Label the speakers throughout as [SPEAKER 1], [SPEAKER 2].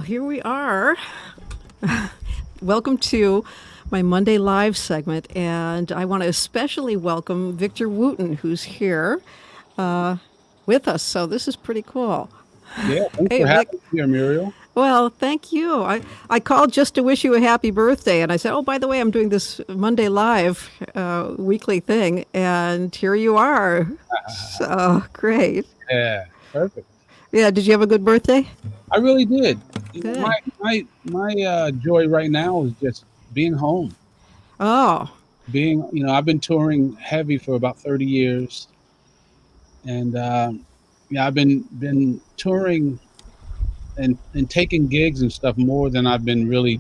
[SPEAKER 1] Here we are. Welcome to my Monday Live segment, and I want to especially welcome Victor Wooten, who's here with us. So this is pretty cool.
[SPEAKER 2] Yeah, thanks
[SPEAKER 1] Hey,
[SPEAKER 2] for
[SPEAKER 1] Vic.
[SPEAKER 2] having me here, Muriel.
[SPEAKER 1] Well, thank you. I called just to wish you a happy birthday, and I said, oh, by the way, I'm doing this Monday Live weekly thing, and here you are. So great.
[SPEAKER 2] Yeah, perfect.
[SPEAKER 1] Yeah, did you have a good birthday?
[SPEAKER 2] I really did.
[SPEAKER 1] Good.
[SPEAKER 2] My joy right now is just being home.
[SPEAKER 1] Oh,
[SPEAKER 2] I've been touring heavy for about 30 years, and yeah, I've been touring and taking gigs and stuff more than I've been really,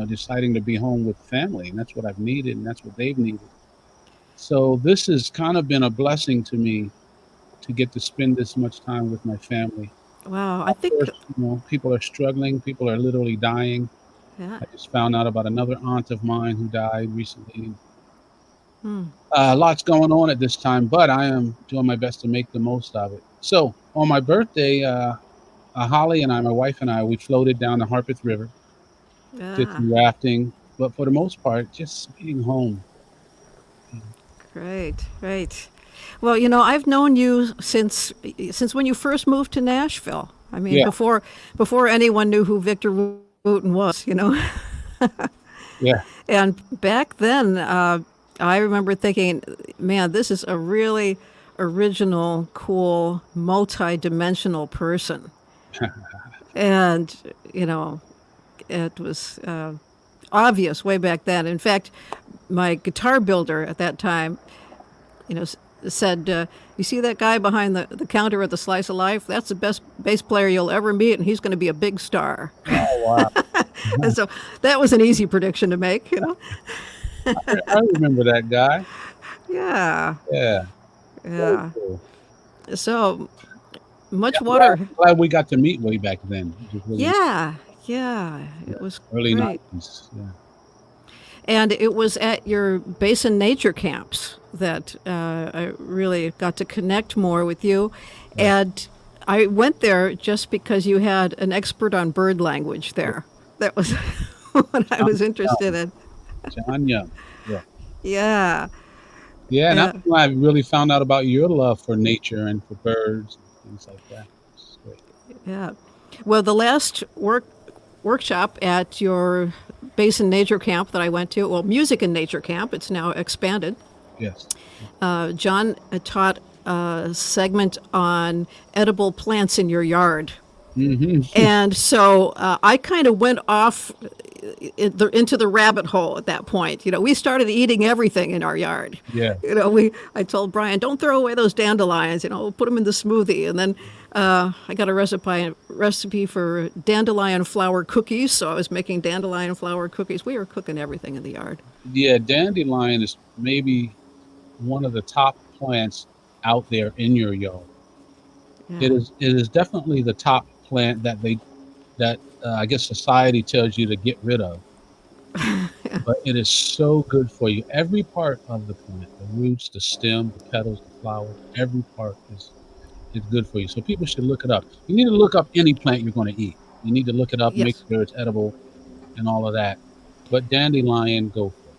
[SPEAKER 2] deciding to be home with family, and that's what I've needed, and that's what they've needed. So this has kind of been a blessing to me to get to spend this much time with my family.
[SPEAKER 1] wow. I
[SPEAKER 2] Of
[SPEAKER 1] think,
[SPEAKER 2] course, people are struggling. People are literally dying.
[SPEAKER 1] yeah.
[SPEAKER 2] I just found out about another aunt of mine who died recently.
[SPEAKER 1] Hmm.
[SPEAKER 2] Lots going on at this time, but I am doing my best to make the most of it. So on my birthday, Holly and I, my wife and I, we floated down the Harpeth River, did
[SPEAKER 1] Yeah.
[SPEAKER 2] some rafting, but for the most part, just being home.
[SPEAKER 1] Great, great. Well, I've known you since when you first moved to Nashville. I mean,
[SPEAKER 2] Yeah,
[SPEAKER 1] before anyone knew who Victor Wooten was.
[SPEAKER 2] yeah,
[SPEAKER 1] And back then, I remember thinking, man, this is a really original, cool, multi-dimensional person. And it was obvious way back then. In fact, my guitar builder at that time, said, "You see that guy behind the counter at the Slice of Life? That's the best bass player you'll ever meet, and he's going to be a big star."
[SPEAKER 2] oh wow,
[SPEAKER 1] And so that was an easy prediction to make.
[SPEAKER 2] I remember that guy.
[SPEAKER 1] Yeah,
[SPEAKER 2] Yeah, very
[SPEAKER 1] yeah.
[SPEAKER 2] cool.
[SPEAKER 1] So
[SPEAKER 2] Yeah,
[SPEAKER 1] much
[SPEAKER 2] I'm glad,
[SPEAKER 1] water.
[SPEAKER 2] glad we got to meet way back then, which is really
[SPEAKER 1] Yeah, yeah.
[SPEAKER 2] yeah,
[SPEAKER 1] It was
[SPEAKER 2] early
[SPEAKER 1] great.
[SPEAKER 2] '90s. Yeah.
[SPEAKER 1] And it was at your basin nature camps that I really got to connect more with you.
[SPEAKER 2] Yeah.
[SPEAKER 1] And I went there just because you had an expert on bird language there. That was what I
[SPEAKER 2] John
[SPEAKER 1] was interested
[SPEAKER 2] Young.
[SPEAKER 1] in.
[SPEAKER 2] John Young. Yeah.
[SPEAKER 1] Yeah,
[SPEAKER 2] Yeah, and
[SPEAKER 1] yeah,
[SPEAKER 2] that's when I really found out about your love for nature and for birds and things like that. It's great.
[SPEAKER 1] yeah. Well, the last workshop at your basin nature camp that I went to, well, music and nature camp, it's now expanded.
[SPEAKER 2] Yes.
[SPEAKER 1] John taught a segment on edible plants in your yard.
[SPEAKER 2] Hmm.
[SPEAKER 1] And so I kind of went off into the rabbit hole at that point. We started eating everything in our yard.
[SPEAKER 2] Yeah.
[SPEAKER 1] I told Brian, don't throw away those dandelions. We'll put them in the smoothie. And then I got a recipe for dandelion flour cookies. So I was making dandelion flour cookies. We were cooking everything in the yard.
[SPEAKER 2] Yeah, dandelion is maybe one of the top plants out there in your yard.
[SPEAKER 1] Yeah.
[SPEAKER 2] It is definitely the top plant that I guess society tells you to get rid of. But it is so good for you. Every part of the plant, the roots, the stem, the petals, the flowers, every part is good for you. So people should look it up. You need to look up any plant you're going to eat. You need to look it up, make
[SPEAKER 1] Yes.
[SPEAKER 2] sure it's edible and all of that. But dandelion, go for it.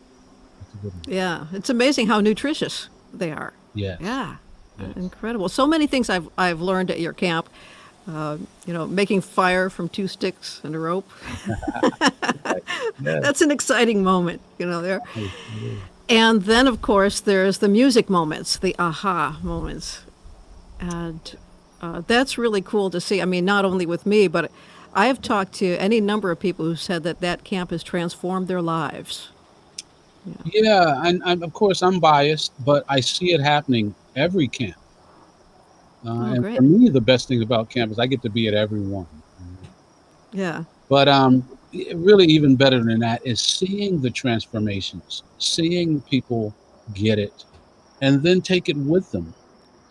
[SPEAKER 2] That's a good one.
[SPEAKER 1] Yeah. It's amazing how nutritious they are.
[SPEAKER 2] Yes,
[SPEAKER 1] Yeah.
[SPEAKER 2] yes.
[SPEAKER 1] Incredible. So many things I've learned at your camp. Making fire from two sticks and a rope.
[SPEAKER 2] Right. Yes,
[SPEAKER 1] That's an exciting moment, there.
[SPEAKER 2] it is.
[SPEAKER 1] And then, of course, there's the music moments, the aha moments. And that's really cool to see. I mean, not only with me, but I have talked to any number of people who said that that camp has transformed their lives.
[SPEAKER 2] Yeah, and of course I'm biased, but I see it happening every camp.
[SPEAKER 1] Oh,
[SPEAKER 2] And for
[SPEAKER 1] great.
[SPEAKER 2] me, the best thing about camp is I get to be at every one.
[SPEAKER 1] Yeah.
[SPEAKER 2] But really, even better than that is seeing the transformations, seeing people get it, and then take it with them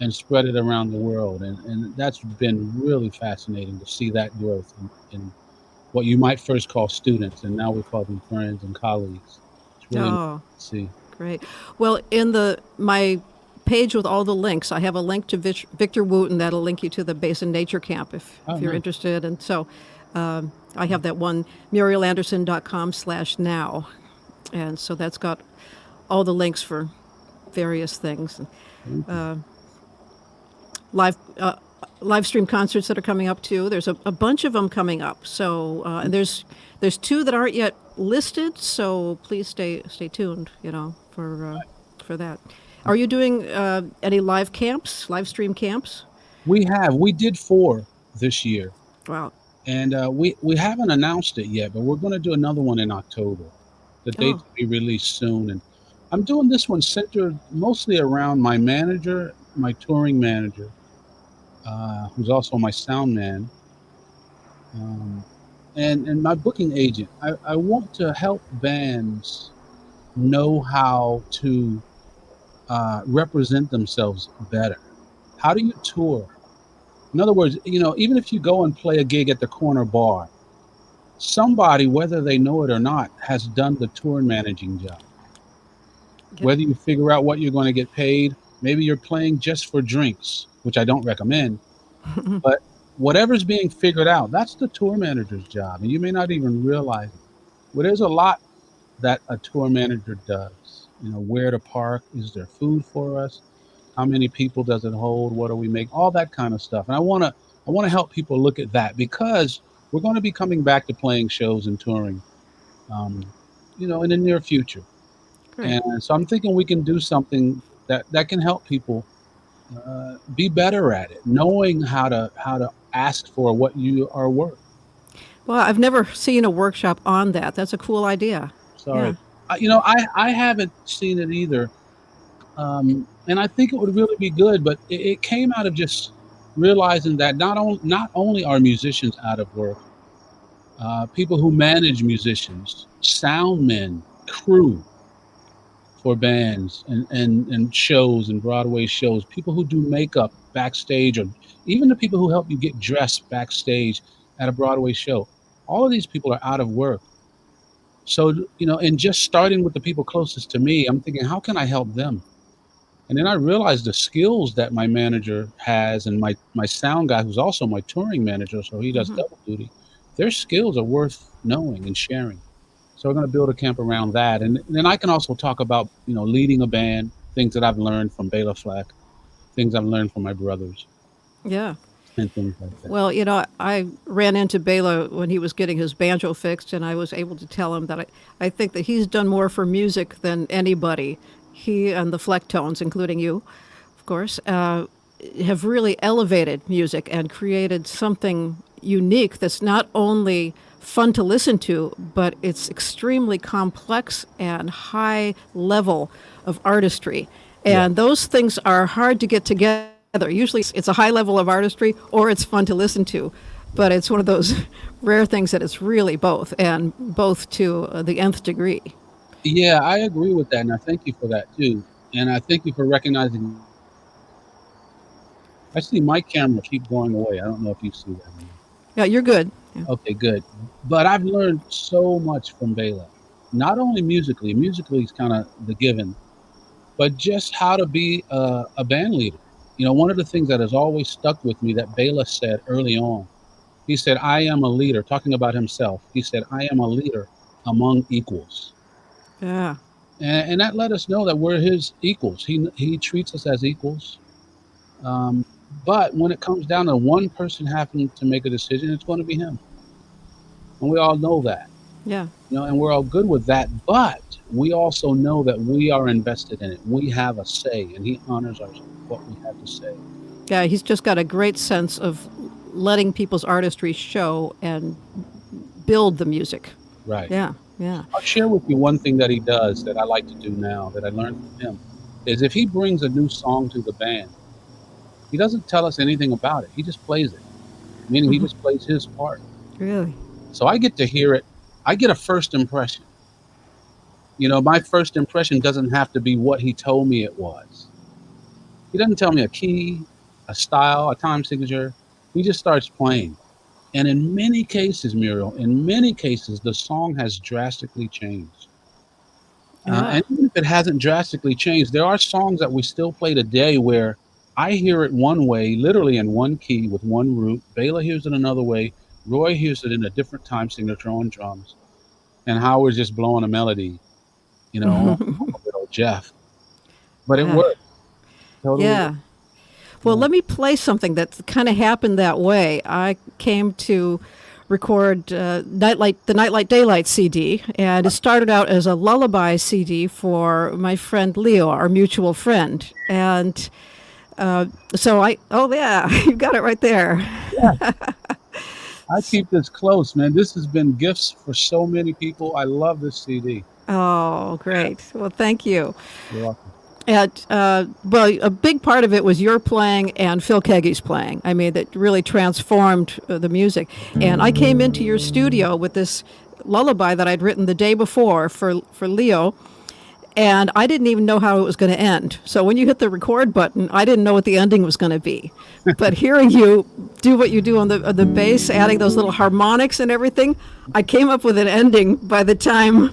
[SPEAKER 2] and spread it around the world. And that's been really fascinating to see that growth in what you might first call students, and now we call them friends and colleagues. It's really nice
[SPEAKER 1] Oh,
[SPEAKER 2] to see.
[SPEAKER 1] great. Well, in the my page with all the links, I have a link to Victor Wooten that'll link you to the Basin Nature Camp if
[SPEAKER 2] Oh,
[SPEAKER 1] you're
[SPEAKER 2] nice.
[SPEAKER 1] interested. And so I have that one, murielanderson.com/now. And so that's got all the links for various things.
[SPEAKER 2] Thank you.
[SPEAKER 1] Live live stream concerts that are coming up too. There's a bunch of them coming up. So and there's two that aren't yet listed. So please stay tuned. For that. Are you doing any live camps, live stream camps?
[SPEAKER 2] We did 4 this year,
[SPEAKER 1] Wow.
[SPEAKER 2] and we haven't announced it yet, but we're going to do another one in October. The dates
[SPEAKER 1] Oh,
[SPEAKER 2] will be released soon, and I'm doing this one centered mostly around my manager, my touring manager, who's also my sound man, um, and my booking agent. I want to help bands know how to represent themselves better. How do you tour? In other words, even if you go and play a gig at the corner bar, somebody, whether they know it or not, has done the tour managing job.
[SPEAKER 1] yeah.
[SPEAKER 2] Whether you figure out what you're going to get paid, maybe you're playing just for drinks, which I don't recommend, but whatever's being figured out, that's the tour manager's job. And you may not even realize it. Well, there's a lot that a tour manager does. Where to park, is there food for us? How many people does it hold? What do we make? All that kind of stuff. And I want to help people look at that because we're going to be coming back to playing shows and touring, um, in the near future.
[SPEAKER 1] Great.
[SPEAKER 2] And so I'm thinking we can do something that can help people be better at it, knowing how to ask for what you are worth.
[SPEAKER 1] Well, I've never seen a workshop on that. That's a cool idea. Yeah.
[SPEAKER 2] Sorry, I haven't seen it either, and I think it would really be good. But it came out of just realizing that not only are musicians out of work, people who manage musicians, sound men, crew for bands and shows and Broadway shows, people who do makeup backstage, or even the people who help you get dressed backstage at a Broadway show. All of these people are out of work. So, and just starting with the people closest to me, I'm thinking, how can I help them? And then I realized the skills that my manager has and my sound guy, who's also my touring manager, so he does double duty, their skills are worth knowing and sharing. So we're going to build a camp around that. And then I can also talk about, leading a band, things that I've learned from Béla Fleck, things I've learned from my brothers,
[SPEAKER 1] Yeah.
[SPEAKER 2] and things like that.
[SPEAKER 1] Well, I ran into Béla when he was getting his banjo fixed, and I was able to tell him that I think that he's done more for music than anybody. He and the Flecktones, including you, of course, have really elevated music and created something unique that's not only fun to listen to, but it's extremely complex and high level of artistry.
[SPEAKER 2] Yeah.
[SPEAKER 1] And those things are hard to get together. Usually it's a high level of artistry or it's fun to listen to. But it's one of those rare things that it's really both, and both to the nth degree.
[SPEAKER 2] Yeah, I agree with that. And I thank you for that too. And I thank you for recognizing. I see my camera keep going away. I don't know if you see that.
[SPEAKER 1] Yeah, you're good. Yeah.
[SPEAKER 2] Okay, good. But I've learned so much from Béla. Not only musically is kind of the given, but just how to be a band leader. One of the things that has always stuck with me that Béla said early on, he said, I am a leader, talking about himself. He said, I am a leader among equals.
[SPEAKER 1] Yeah.
[SPEAKER 2] And that let us know that we're his equals. He treats us as equals. Um, but when it comes down to one person having to make a decision, it's going to be him. And we all know that.
[SPEAKER 1] Yeah.
[SPEAKER 2] And we're all good with that. But we also know that we are invested in it. We have a say, and he honors what we have to say.
[SPEAKER 1] Yeah, he's just got a great sense of letting people's artistry show and build the music.
[SPEAKER 2] Right.
[SPEAKER 1] Yeah, yeah.
[SPEAKER 2] I'll share with you one thing that he does that I like to do now that I learned from him, is if he brings a new song to the band, he doesn't tell us anything about it. He just plays it, meaning he just plays his part.
[SPEAKER 1] Really?
[SPEAKER 2] So I get to hear it. I get a first impression. My first impression doesn't have to be what he told me it was. He doesn't tell me a key, a style, a time signature. He just starts playing. And in many cases, Muriel, the song has drastically changed.
[SPEAKER 1] Yeah.
[SPEAKER 2] And even if it hasn't drastically changed, there are songs that we still play today where I hear it one way, literally in one key with one root. Béla hears it another way Roy used it in a different time signature on drums, and Howard's just blowing a melody, on good old Jeff. But it
[SPEAKER 1] Ah,
[SPEAKER 2] worked, totally
[SPEAKER 1] yeah.
[SPEAKER 2] worked.
[SPEAKER 1] Well,
[SPEAKER 2] Yeah.
[SPEAKER 1] let me play something that kind of happened that way. I came to record the Nightlight Daylight CD, and it started out as a lullaby CD for my friend Leo, our mutual friend. And oh yeah, you got it right there.
[SPEAKER 2] Yeah, I keep this close, man. This has been gifts for so many people. I love this CD.
[SPEAKER 1] Oh, great. Well, thank you.
[SPEAKER 2] You're welcome.
[SPEAKER 1] Well, a big part of it was your playing and Phil Keaggy's playing. I mean, that really transformed the music. And I came into your studio with this lullaby that I'd written the day before for Leo, and I didn't even know how it was going to end. So when you hit the record button, I didn't know what the ending was going to be. But hearing you do what you do on the bass, adding those little harmonics and everything, I came up with an ending by the time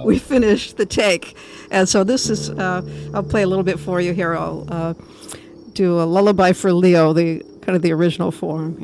[SPEAKER 1] we finished the take. And so this is, I'll play a little bit for you here. I'll do a lullaby for Leo, the kind of the original form.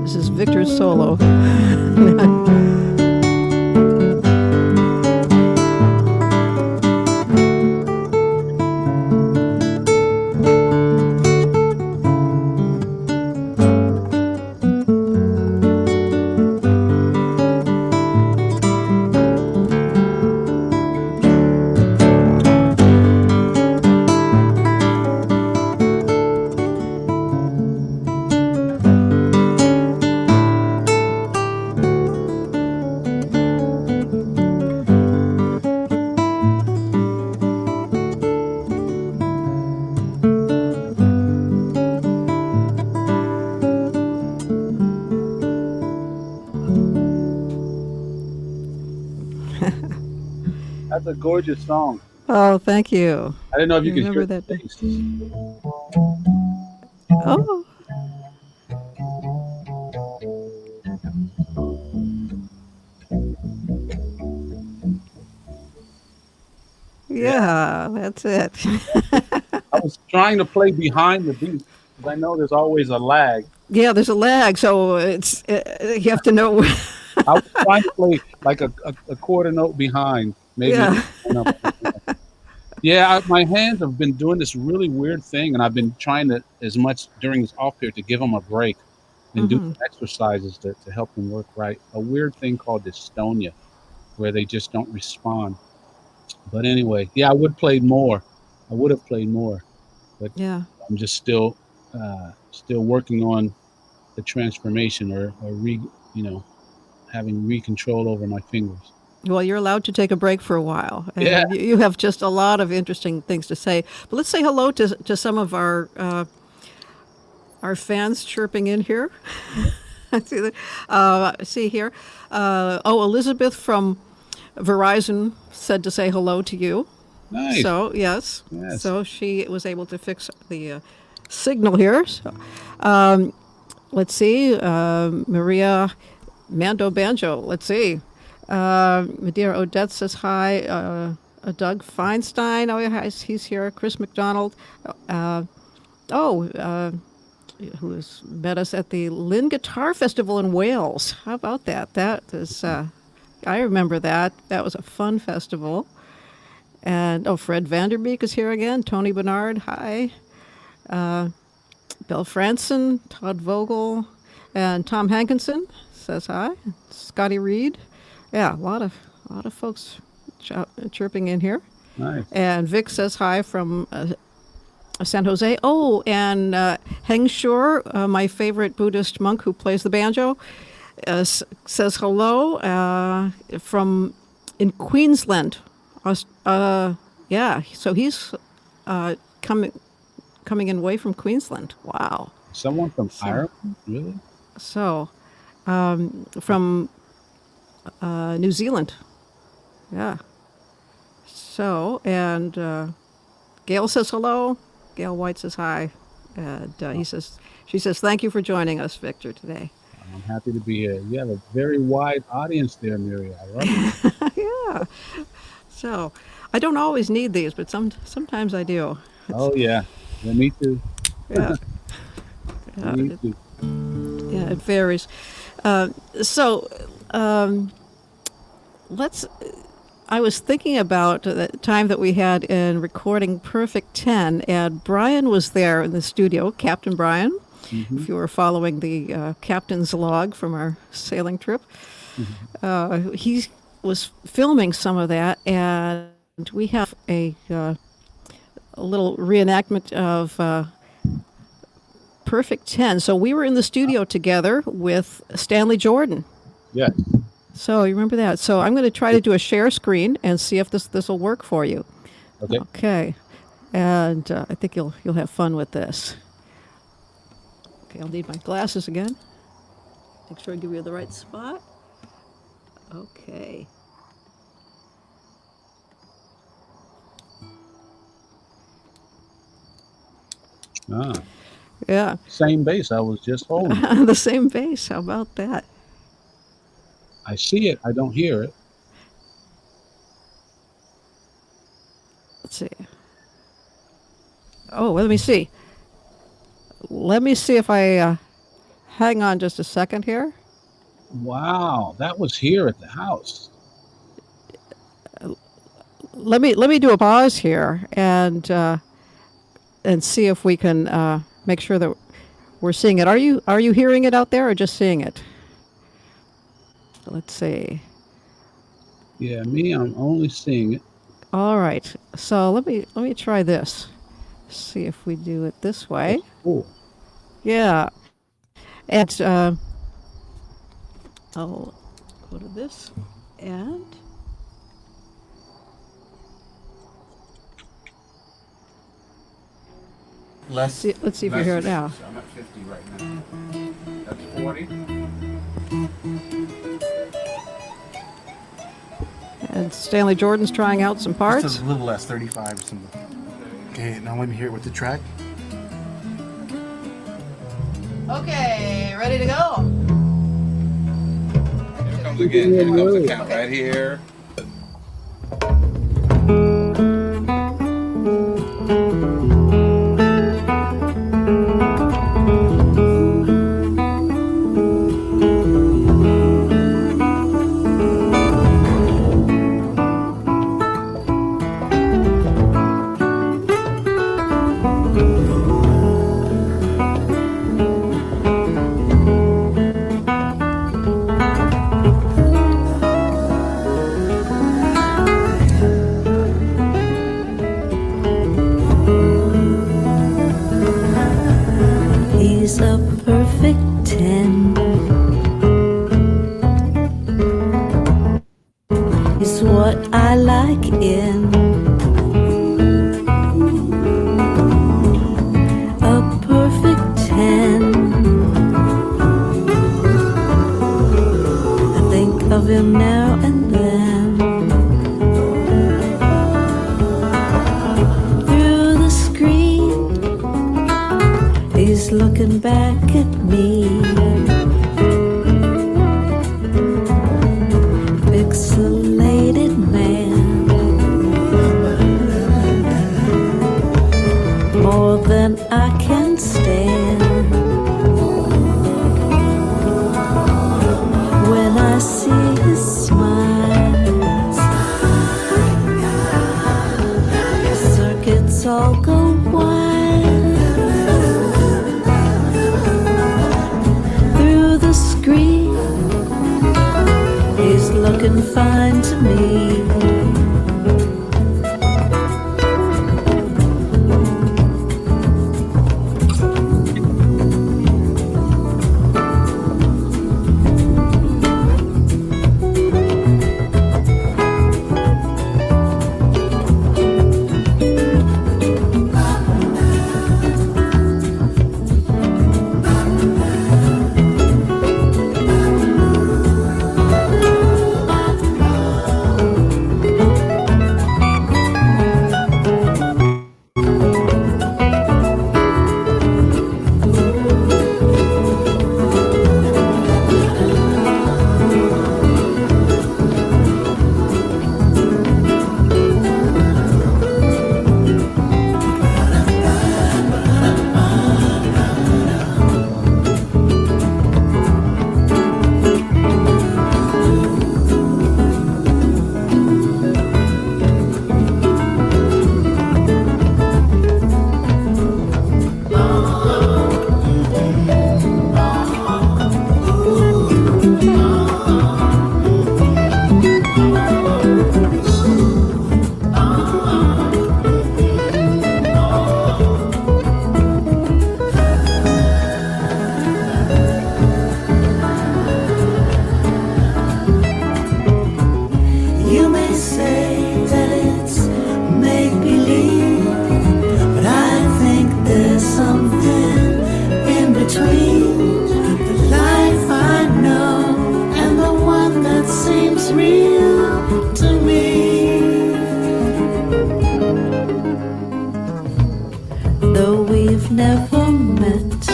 [SPEAKER 1] This is Victor's solo.
[SPEAKER 2] That's a gorgeous song.
[SPEAKER 1] Oh, thank you.
[SPEAKER 2] I didn't know if
[SPEAKER 1] I
[SPEAKER 2] you could hear
[SPEAKER 1] remember
[SPEAKER 2] the
[SPEAKER 1] that.
[SPEAKER 2] bass.
[SPEAKER 1] Oh,
[SPEAKER 2] Yeah,
[SPEAKER 1] yeah, that's it.
[SPEAKER 2] I was trying to play behind the beat because I know there's always a lag.
[SPEAKER 1] Yeah, there's a lag, so you have to know.
[SPEAKER 2] I was trying to play like a quarter note behind, maybe.
[SPEAKER 1] Yeah.
[SPEAKER 2] Yeah, my hands have been doing this really weird thing, and I've been trying to, as much during this off period, to give them a break and do
[SPEAKER 1] Hmm.
[SPEAKER 2] some exercises to help them work right. A weird thing called dystonia, where they just don't respond. But anyway, yeah, I would play more. I would have played more, but
[SPEAKER 1] Yeah.
[SPEAKER 2] I'm just still working on the transformation or you know, having control over my fingers.
[SPEAKER 1] Well, you're allowed to take a break for a while,
[SPEAKER 2] Yeah,
[SPEAKER 1] and you have just a lot of interesting things to say. But let's say hello to some of our fans chirping in here. See here. Elizabeth from Verizon said to say hello to you.
[SPEAKER 2] Nice.
[SPEAKER 1] So, yes.
[SPEAKER 2] Yes.
[SPEAKER 1] So she was able to fix the signal here. So, let's see. Maria Mando Banjo. Let's see. Madeira Odette says hi. Doug Feinstein. Oh, yeah, he's here. Chris McDonald. Who has met us at the Lynn Guitar Festival in Wales. How about that? That is, I remember that. That was a fun festival. And, Fred Vanderbeek is here again. Tony Bernard, hi. Bill Franson, Todd Vogel, and Tom Hankinson says hi. Scotty Reed. Yeah, a lot of folks chirping in here.
[SPEAKER 2] Nice.
[SPEAKER 1] And Vic says hi from San Jose. Oh, and Heng Shur, my favorite Buddhist monk who plays the banjo, says hello from in Queensland. Yeah, so he's coming in way from Queensland. Wow.
[SPEAKER 2] Someone from Ireland, really?
[SPEAKER 1] So, from New Zealand. Yeah. So, and Gail says hello. Gail White says hi. And she says, thank you for joining us, Victor, today.
[SPEAKER 2] I'm happy to be here. You have a very wide audience there, Muriel. I love it.
[SPEAKER 1] Yeah. So, I don't always need these, but sometimes I do.
[SPEAKER 2] Yeah, me too.
[SPEAKER 1] Yeah.
[SPEAKER 2] Me too.
[SPEAKER 1] Yeah, it varies. I was thinking about the time that we had in recording Perfect 10, and Brian was there in the studio, Captain Brian, if you were following the captain's log from our sailing trip. He was filming some of that, and we have a little reenactment of Perfect 10. So we were in the studio together with Stanley Jordan.
[SPEAKER 2] Yes.
[SPEAKER 1] So you remember that. So I'm going to try to do a share screen and see if this will work for you.
[SPEAKER 2] Okay.
[SPEAKER 1] Okay. And I think you'll have fun with this. Okay, I'll need my glasses again. Make sure I give you the right spot. Okay. Yeah.
[SPEAKER 2] Same bass I was just holding.
[SPEAKER 1] The same bass. How about that?
[SPEAKER 2] I see it. I don't hear it.
[SPEAKER 1] Let's see. Oh, let me see. Let me see if I hang on just a second here.
[SPEAKER 2] Wow, that was here at the house.
[SPEAKER 1] Let me do a pause here and see if we can make sure that we're seeing it. Are you hearing it out there or just seeing it? Let's see.
[SPEAKER 2] Yeah, I'm only seeing it.
[SPEAKER 1] All right. So let me try this. See if we do it this way.
[SPEAKER 2] Cool.
[SPEAKER 1] Yeah. And I'll go to this and let's see if you hear it now.
[SPEAKER 3] I'm at 50 right now. That's 40.
[SPEAKER 1] And Stanley Jordan's trying out some parts.
[SPEAKER 3] Just a little less, 35 or something. Okay, now let me hear it with the track.
[SPEAKER 1] Okay, ready to go.
[SPEAKER 3] Here it comes again. Here comes the count right here.
[SPEAKER 4] He's a perfect 10. Is what I like in a perfect 10. him now and then. Through the screen, he's looking back at me. Pixelated man, more than I can stand. When I see his smile, circuits all go wild. Through the screen, he's looking fine to me. Never met,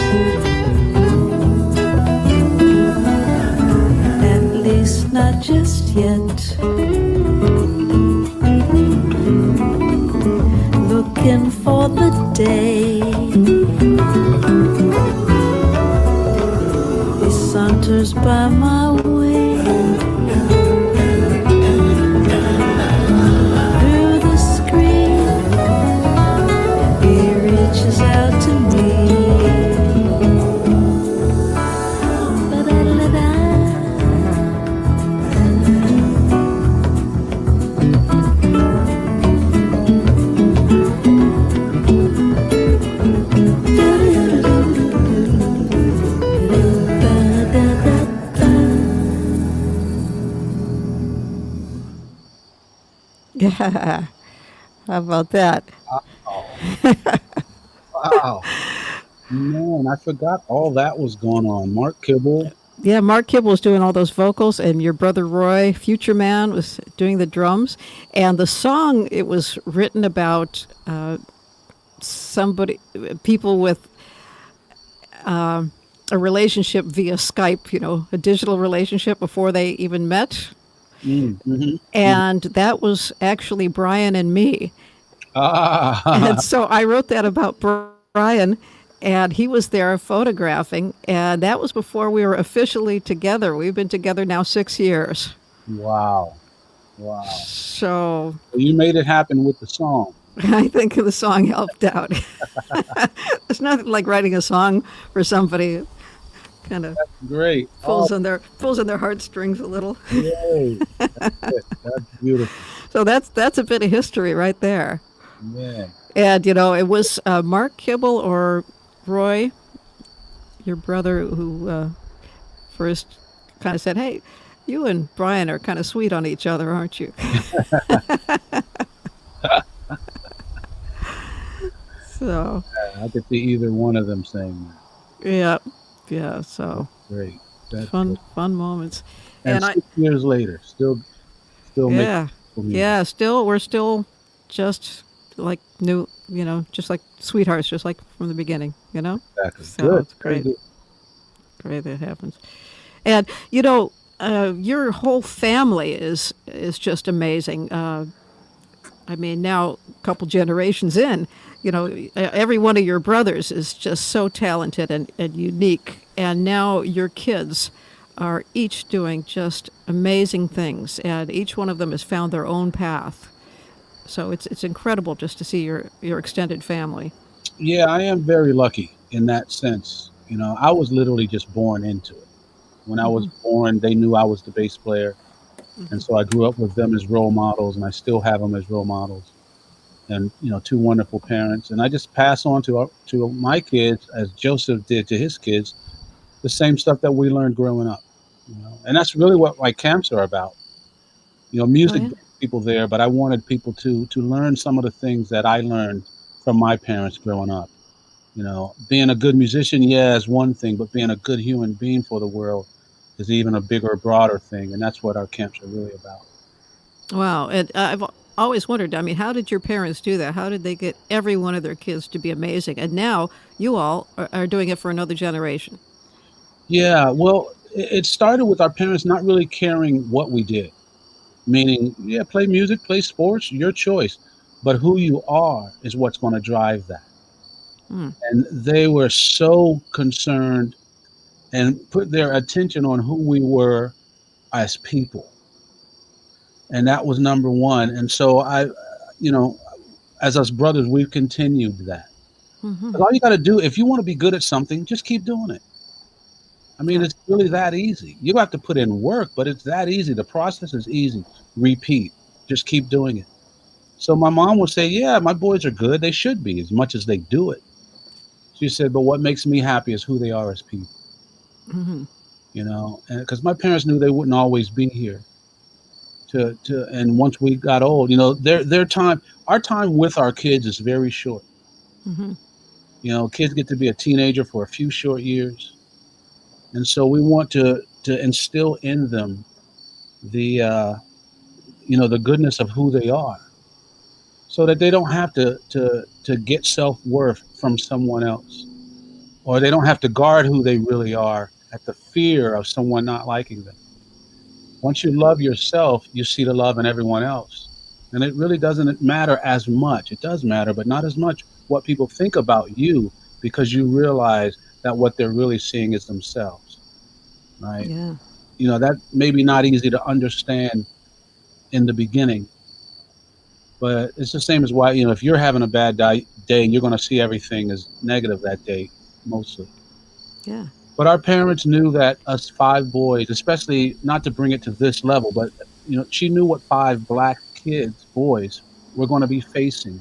[SPEAKER 4] at least not just yet. Looking for the day he saunters by my way. Through the screen, he reaches out to me.
[SPEAKER 1] Yeah. How about that?
[SPEAKER 2] Wow. Man, I forgot all that was going on. Mark Kibble.
[SPEAKER 1] Yeah, Mark Kibble was doing all those vocals, and your brother Roy, Future Man, was doing the drums. And the song, it was written about people with a relationship via Skype, a digital relationship before they even met.
[SPEAKER 2] Mm-hmm.
[SPEAKER 1] And that was actually Brian and me. And so I wrote that about Brian, and he was there photographing, and that was before we were officially together. We've been together now 6 years.
[SPEAKER 2] Wow.
[SPEAKER 1] So
[SPEAKER 2] You made it happen with the song.
[SPEAKER 1] I think the song helped out. It's not like writing a song for somebody. Kind of
[SPEAKER 2] Great.
[SPEAKER 1] pulls on their heartstrings a little.
[SPEAKER 2] Yay. That's beautiful.
[SPEAKER 1] So that's a bit of history right there.
[SPEAKER 2] Yeah.
[SPEAKER 1] And it was Mark Kibble or Roy, your brother, who first kind of said, "Hey, you and Brian are kind of sweet on each other, aren't you?" So
[SPEAKER 2] I could see either one of them saying that.
[SPEAKER 1] yeah. So
[SPEAKER 2] Great. That's
[SPEAKER 1] fun moments.
[SPEAKER 2] And
[SPEAKER 1] And I,
[SPEAKER 2] 6 years later, still making
[SPEAKER 1] yeah,
[SPEAKER 2] beautiful music.
[SPEAKER 1] yeah, still, we're still just like new, just like sweethearts, just like from the beginning, you know?
[SPEAKER 2] Exactly.
[SPEAKER 1] So
[SPEAKER 2] Good.
[SPEAKER 1] it's
[SPEAKER 2] Very
[SPEAKER 1] great,
[SPEAKER 2] good.
[SPEAKER 1] great that happens. And, your whole family is just amazing. I mean, now a couple generations in, every one of your brothers is just so talented and unique. And now your kids are each doing just amazing things, and each one of them has found their own path. So it's incredible just to see your extended family.
[SPEAKER 2] Yeah, I am very lucky in that sense. I was literally just born into it. When I was born, they knew I was the bass player, and so I grew up with them as role models, and I still have them as role models. And two wonderful parents, and I just pass on to my kids as Joseph did to his kids the same stuff that we learned growing up. And that's really what my camps are about.
[SPEAKER 1] Oh
[SPEAKER 2] Music
[SPEAKER 1] yeah,
[SPEAKER 2] brings people there, but I wanted people to learn some of the things that I learned from my parents growing up. Being a good musician, yeah, is one thing, but being a good human being for the world is even a bigger, broader thing, and that's what our camps are really about.
[SPEAKER 1] wow. And I've always wondered. I mean, how did your parents do that? How did they get every one of their kids to be amazing? And now you all are doing it for another generation.
[SPEAKER 2] Yeah, well, it started with our parents not really caring what we did, meaning, yeah, play music, play sports, your choice, but who you are is what's going to drive that.
[SPEAKER 1] Hmm.
[SPEAKER 2] And they were so concerned and put their attention on who we were as people. And that was number one. And so you know, as us brothers, we've continued that.
[SPEAKER 1] Hmm.
[SPEAKER 2] 'Cause all you got to do, if you want to be good at something, just keep doing it. I mean,
[SPEAKER 1] Yeah.
[SPEAKER 2] it's really that easy. You have to put in work, but it's that easy. The process is easy. Repeat. Just keep doing it. So my mom would say, "Yeah, my boys are good. They should be, as much as they do it." She said, "But what makes me happy is who they are as people."
[SPEAKER 1] Hmm.
[SPEAKER 2] And because my parents knew they wouldn't always be here. And once we got old, their time, our time with our kids is very short.
[SPEAKER 1] Hmm.
[SPEAKER 2] Kids get to be a teenager for a few short years, and so we want to instill in them the the goodness of who they are, so that they don't have to get self-worth from someone else, or they don't have to guard who they really are at the fear of someone not liking them. Once you love yourself, you see the love in everyone else. And it really doesn't matter as much. It does matter, but not as much what people think about you, because you realize that what they're really seeing is themselves, right?
[SPEAKER 1] Yeah.
[SPEAKER 2] That may be not easy to understand in the beginning, but it's the same as why, if you're having a bad day, you're going to see everything as negative that day, mostly.
[SPEAKER 1] Yeah.
[SPEAKER 2] But our parents knew that us five boys, especially not to bring it to this level, but she knew what five black kids, boys, were going to be facing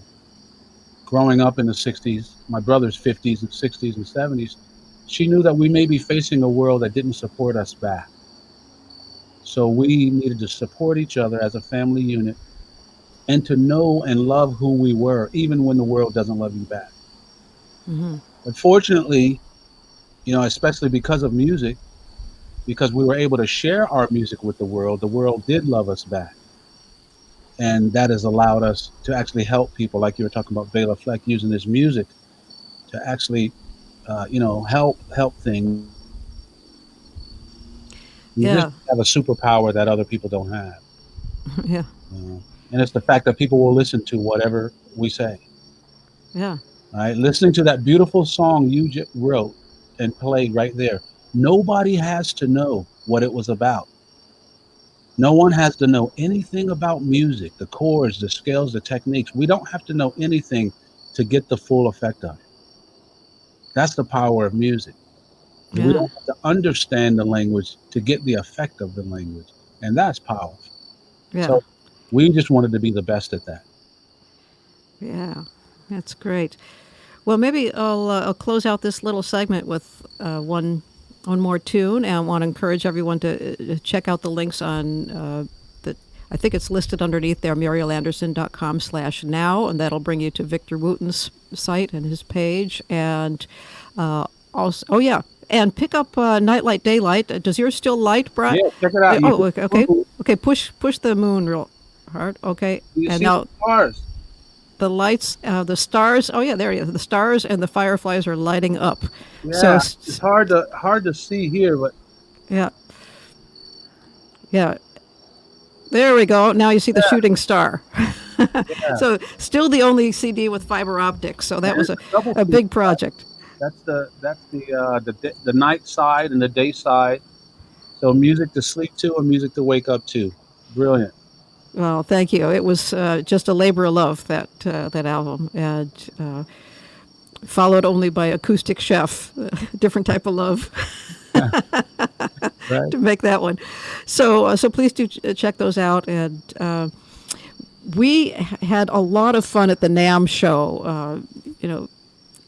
[SPEAKER 2] growing up in the 60s, my brother's 50s and 60s and 70s. She knew that we may be facing a world that didn't support us back. So we needed to support each other as a family unit and to know and love who we were, even when the world doesn't love you back.
[SPEAKER 1] Hmm.
[SPEAKER 2] But fortunately, especially because of music, because we were able to share our music with the world did love us back. And that has allowed us to actually help people, like you were talking about Béla Fleck using his music to actually, help things. Musicians
[SPEAKER 1] Yeah.
[SPEAKER 2] have a superpower that other people don't have.
[SPEAKER 1] Yeah.
[SPEAKER 2] And it's the fact that people will listen to whatever we say.
[SPEAKER 1] Yeah.
[SPEAKER 2] All right, listening to that beautiful song you wrote and played right there. Nobody has to know what it was about. No one has to know anything about music, the chords, the scales, the techniques. We don't have to know anything to get the full effect of it. That's the power of music. We
[SPEAKER 1] Yeah.
[SPEAKER 2] don't have to understand the language to get the effect of the language. And that's powerful.
[SPEAKER 1] Yeah.
[SPEAKER 2] So we just wanted to be the best at that.
[SPEAKER 1] Yeah. That's great. Well, maybe I'll close out this little segment with one more tune, and I want to encourage everyone to check out the links on the. I think it's listed underneath there, murielanderson.com/now, and that'll bring you to Victor Wooten's site and his page, and Also, oh yeah, and pick up Nightlight Daylight. Does yours still light, Brian?
[SPEAKER 2] Yeah, check it out. You
[SPEAKER 1] Oh,
[SPEAKER 2] can-
[SPEAKER 1] okay, okay. Push the moon real hard. Okay,
[SPEAKER 2] You
[SPEAKER 1] and
[SPEAKER 2] see
[SPEAKER 1] now
[SPEAKER 2] the stars.
[SPEAKER 1] the lights, the stars. Oh yeah, there you go. The stars and the fireflies are lighting up. So
[SPEAKER 2] Yeah, it's hard to see here, but
[SPEAKER 1] yeah, yeah. There we go. Now you see the shooting star. So still the only CD with fiber optics. So that was
[SPEAKER 2] double
[SPEAKER 1] a big project.
[SPEAKER 2] that's the night side and the day side. So music to sleep to and music to wake up to. Brilliant.
[SPEAKER 1] Well, thank you. It was just a labor of love, that album, and followed only by Acoustic Chef, different type of love.
[SPEAKER 2] Right.
[SPEAKER 1] To make that one. So please do check those out. And we had a lot of fun at the NAMM show,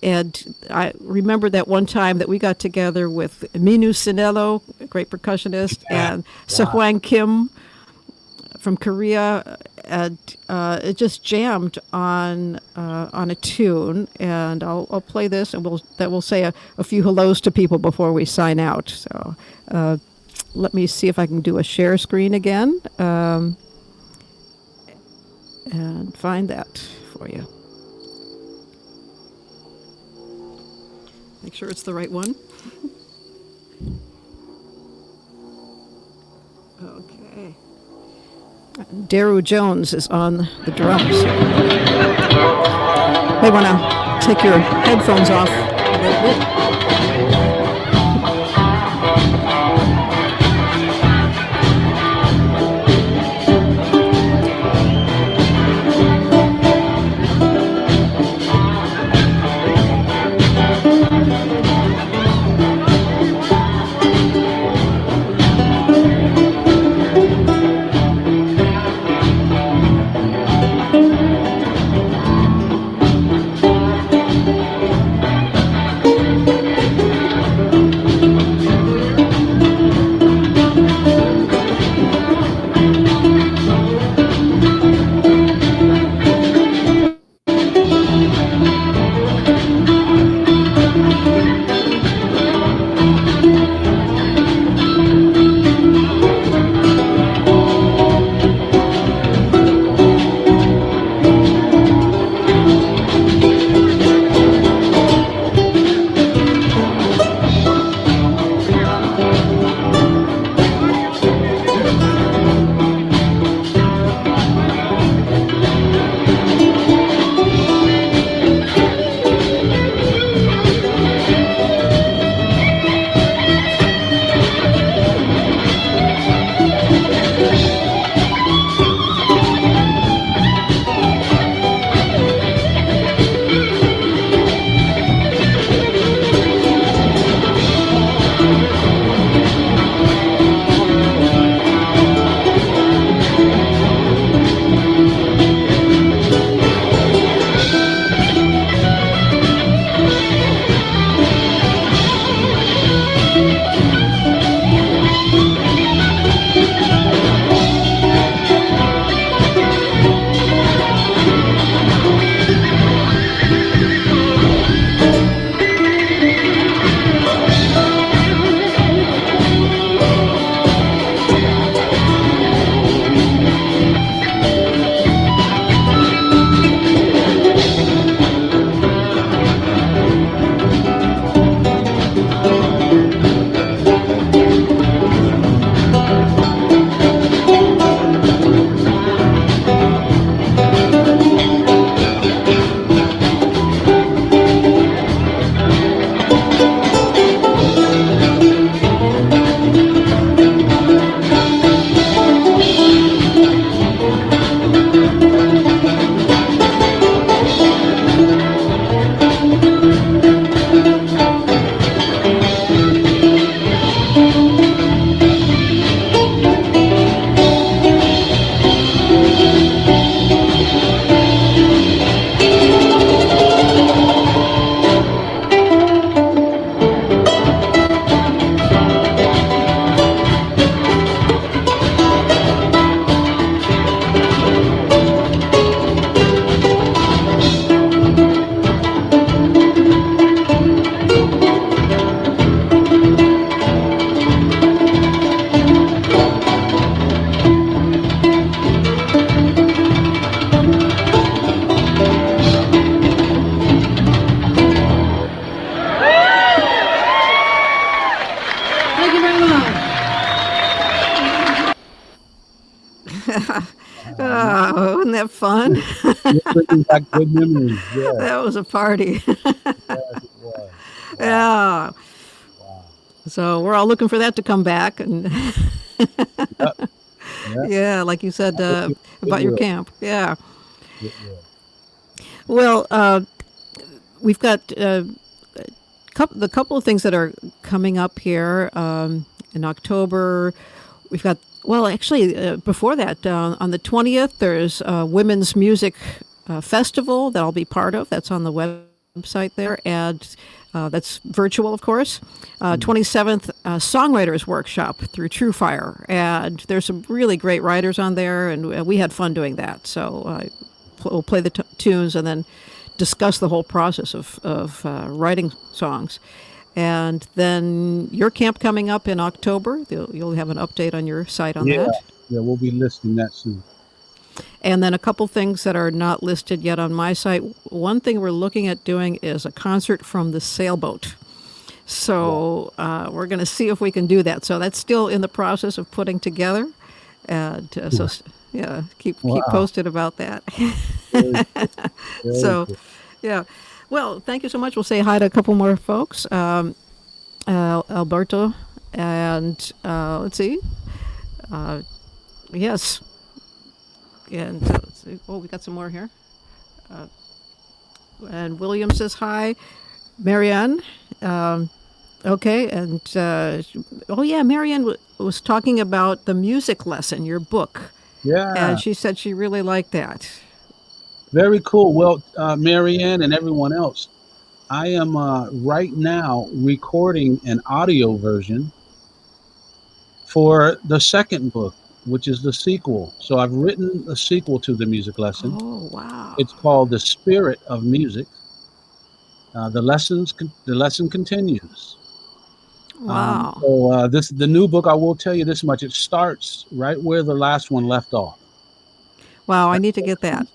[SPEAKER 1] and I remember that one time that we got together with Minu Sinello, a great percussionist, and Sehwang Kim from Korea, and it just jammed on a tune. And I'll play this, and we'll say a few hellos to people before we sign out. So let me see if I can do a share screen again, and find that for you. Make sure it's the right one. Okay. Daru Jones is on the drums. May want to take your headphones off a little bit. Oh, wasn't that fun?
[SPEAKER 2] You're bringing back good memories. Yeah,
[SPEAKER 1] That was a party.
[SPEAKER 2] yes, it was. Wow,
[SPEAKER 1] Yeah.
[SPEAKER 2] wow.
[SPEAKER 1] So we're all looking for that to come back. And
[SPEAKER 2] Yep, yep.
[SPEAKER 1] yeah, like you said
[SPEAKER 2] It
[SPEAKER 1] about your
[SPEAKER 2] will.
[SPEAKER 1] camp. Yeah.
[SPEAKER 2] It will.
[SPEAKER 1] Well, we've got the couple of things that are coming up here in October. We've got, well, actually, before that, on the 20th, there's a Women's Music Festival that I'll be part of. That's on the website there, and that's virtual, of course. 27th, Songwriters Workshop through True Fire. And there's some really great writers on there, and we had fun doing that. So we'll play the tunes and then discuss the whole process of writing songs. And then your camp coming up in October. You'll have an update on your site on
[SPEAKER 2] Yeah,
[SPEAKER 1] that.
[SPEAKER 2] yeah. We'll be listing that soon.
[SPEAKER 1] And then a couple things that are not listed yet on my site. One thing we're looking at doing is a concert from the sailboat. So we're going to see if we can do that. So that's still in the process of putting together. And yeah, keep
[SPEAKER 2] Wow.
[SPEAKER 1] posted about that.
[SPEAKER 2] Very good. Very
[SPEAKER 1] So,
[SPEAKER 2] good.
[SPEAKER 1] yeah. Well, thank you so much. We'll say hi to a couple more folks. Alberto, and let's see. Yes. And let's see. Oh, we got some more here. And William says hi. Marianne. Okay. And oh, yeah, Marianne was talking about the music lesson, your book.
[SPEAKER 2] Yeah.
[SPEAKER 1] And she said she really liked that.
[SPEAKER 2] Very cool. Well, Marianne and everyone else, I am right now recording an audio version for the second book, which is the sequel. So I've written a sequel to the music lesson.
[SPEAKER 1] Oh, wow.
[SPEAKER 2] It's called The Spirit of Music. The lesson continues.
[SPEAKER 1] Wow.
[SPEAKER 2] So the new book, I will tell you this much: it starts right where the last one left off.
[SPEAKER 1] Wow, I need to get that.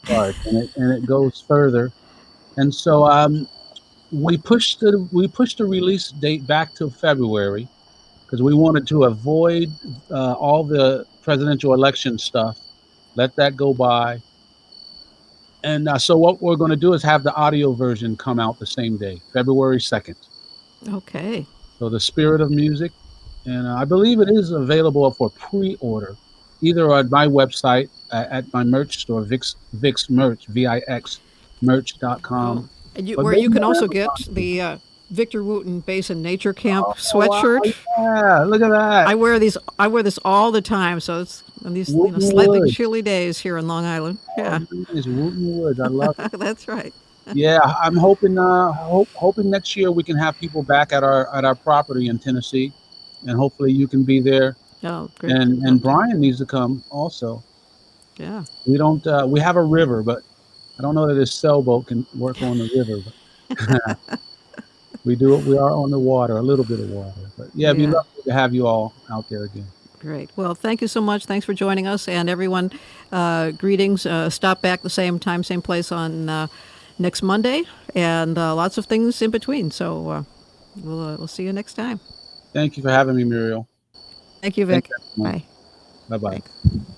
[SPEAKER 2] And it goes further. And so we pushed the release date back to February because we wanted to avoid all the presidential election stuff. Let that go by. And so what we're going to do is have the audio version come out the same day, February 2nd.
[SPEAKER 1] Okay.
[SPEAKER 2] So The Spirit of Music. And I believe it is available for pre-order, either at my website, at my merch store, Vix Merch, VIX merch.com.
[SPEAKER 1] And
[SPEAKER 2] But
[SPEAKER 1] where
[SPEAKER 2] maybe
[SPEAKER 1] you can
[SPEAKER 2] on
[SPEAKER 1] also
[SPEAKER 2] Amazon
[SPEAKER 1] get the Victor Wooten Basin Nature Camp
[SPEAKER 2] Wow,
[SPEAKER 1] sweatshirt.
[SPEAKER 2] yeah, look at that.
[SPEAKER 1] I wear this all the time. So it's on these
[SPEAKER 2] Wooten
[SPEAKER 1] slightly
[SPEAKER 2] Woods.
[SPEAKER 1] chilly days here in Long Island. Yeah,
[SPEAKER 2] Nice, Wooten Woods. I love it.
[SPEAKER 1] that's right.
[SPEAKER 2] Yeah, I'm hoping hoping next year we can have people back at our property in Tennessee, and hopefully you can be there.
[SPEAKER 1] Oh, great.
[SPEAKER 2] And Brian needs to come also.
[SPEAKER 1] Yeah.
[SPEAKER 2] We have a river, but I don't know that this sailboat can work on the river. But we are on the water, a little bit of water. But yeah, it'd be
[SPEAKER 1] Yeah.
[SPEAKER 2] lovely to have you all out there again.
[SPEAKER 1] Great. Well, thank you so much. Thanks for joining us. And everyone, greetings. Stop back the same time, same place on next Monday, and lots of things in between. So we'll see you next time.
[SPEAKER 2] Thank you for having me, Muriel.
[SPEAKER 1] Thank you, Vic.
[SPEAKER 2] Thanks, everyone.
[SPEAKER 1] Bye.
[SPEAKER 2] Bye-bye.
[SPEAKER 1] Thanks.